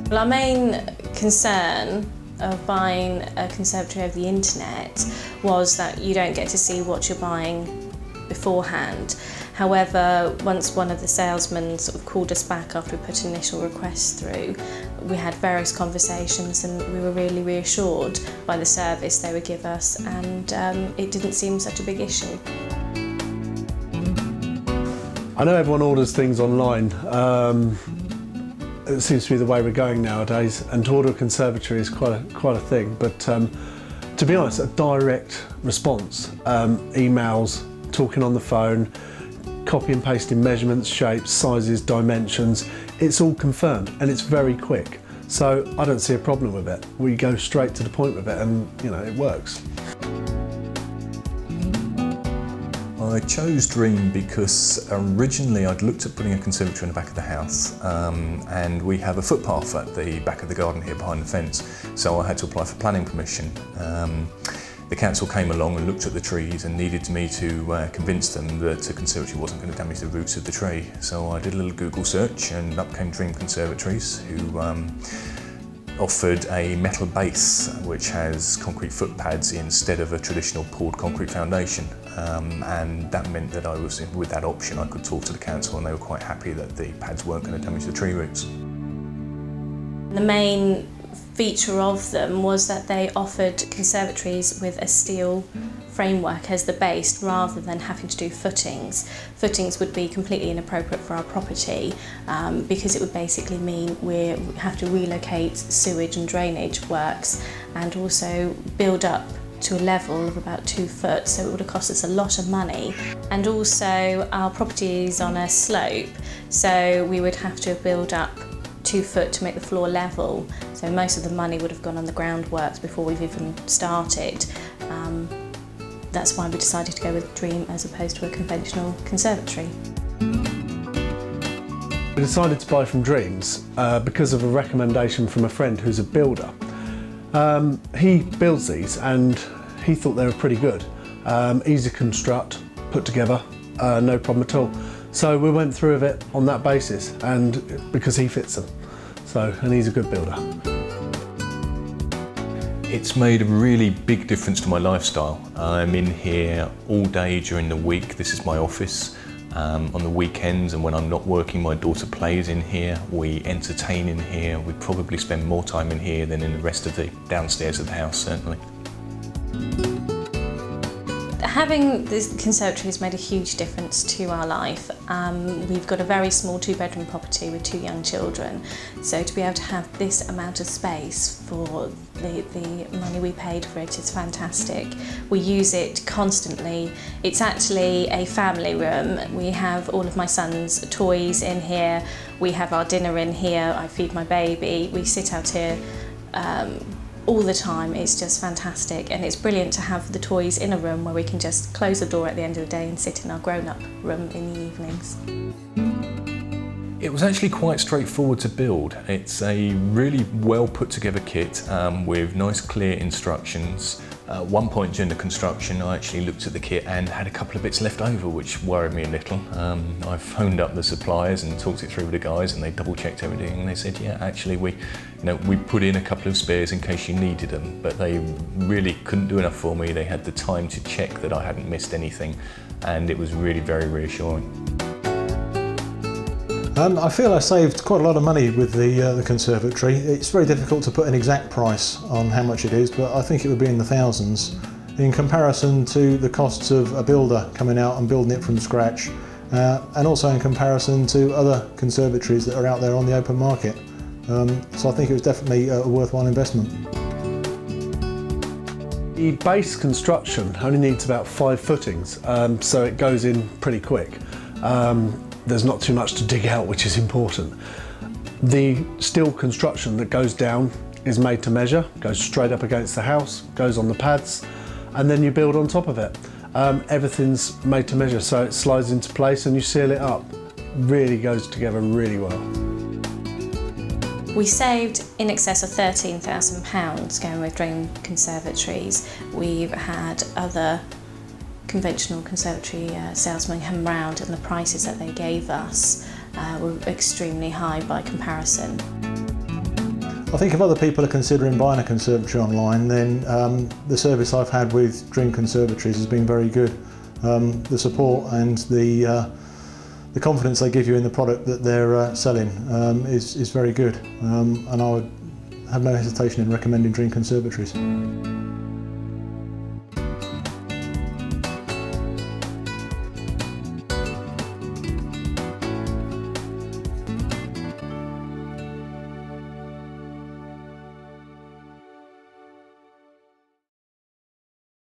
Well, our main concern of buying a conservatory over the internet was that you don't get to see what you're buying beforehand. However, once one of the salesmen sort of called us back after we put initial requests through, we had various conversations and we were really reassured by the service they would give us, and it didn't seem such a big issue. I know everyone orders things online. It seems to be the way we're going nowadays, and to order a conservatory is quite a thing. But to be honest, a direct response, emails, talking on the phone, copy and pasting measurements, shapes, sizes, dimensions, it's all confirmed and it's very quick. So I don't see a problem with it. We go straight to the point with it and, you know, it works. I chose Dream because originally I'd looked at putting a conservatory in the back of the house, and we have a footpath at the back of the garden here behind the fence, so I had to apply for planning permission. The council came along and looked at the trees and needed me to convince them that a conservatory wasn't going to damage the roots of the tree. So I did a little Google search and up came Dream Conservatories, who offered a metal base which has concrete footpads instead of a traditional poured concrete foundation, and that meant that with that option I could talk to the council and they were quite happy that the pads weren't going to damage the tree roots. The main feature of them was that they offered conservatories with a steel framework as the base rather than having to do footings. Footings would be completely inappropriate for our property because it would basically mean we have to relocate sewage and drainage works and also build up to a level of about 2 foot, so it would have cost us a lot of money. And also our property is on a slope, so we would have to build up 2 foot to make the floor level, so most of the money would have gone on the groundworks before we've even started. That's why we decided to go with Dream as opposed to a conventional conservatory. We decided to buy from Dreams because of a recommendation from a friend who's a builder. He builds these and he thought they were pretty good. Easy to construct, put together, no problem at all. So we went through with it on that basis, and because he fits them. And he's a good builder. It's made a really big difference to my lifestyle. I'm in here all day during the week. This is my office. On the weekends and when I'm not working, my daughter plays in here. We entertain in here. We probably spend more time in here than in the rest of the downstairs of the house, certainly. Having this conservatory has made a huge difference to our life. We've got a very small 2-bedroom property with 2 young children, so to be able to have this amount of space for the money we paid for it is fantastic. We use it constantly. It's actually a family room. We have all of my son's toys in here, we have our dinner in here, I feed my baby, we sit out here all the time. It's just fantastic, and it's brilliant to have the toys in a room where we can just close the door at the end of the day and sit in our grown-up room in the evenings. It was actually quite straightforward to build. It's a really well put together kit with nice clear instructions. At one point during the construction I actually looked at the kit and had a couple of bits left over, which worried me a little. I phoned up the suppliers and talked it through with the guys, and they double checked everything and they said, yeah, actually we put in a couple of spares in case you needed them, but they really couldn't do enough for me. They had the time to check that I hadn't missed anything, and it was really very reassuring. I feel I saved quite a lot of money with the conservatory. It's very difficult to put an exact price on how much it is, but I think it would be in the thousands in comparison to the costs of a builder coming out and building it from scratch, and also in comparison to other conservatories that are out there on the open market. So I think it was definitely a worthwhile investment. The base construction only needs about 5 footings, so it goes in pretty quick. There's not too much to dig out, which is important. The steel construction that goes down is made to measure, goes straight up against the house, goes on the pads, and then you build on top of it. Everything's made to measure, so it slides into place and you seal it up. Really goes together really well. We saved in excess of £13,000 going with Dream Conservatories. We've had other conventional conservatory salesmen come round, and the prices that they gave us were extremely high by comparison. I think if other people are considering buying a conservatory online, then the service I've had with Dream Conservatories has been very good. The support and the confidence they give you in the product that they're selling is very good, and I would have no hesitation in recommending Dream Conservatories.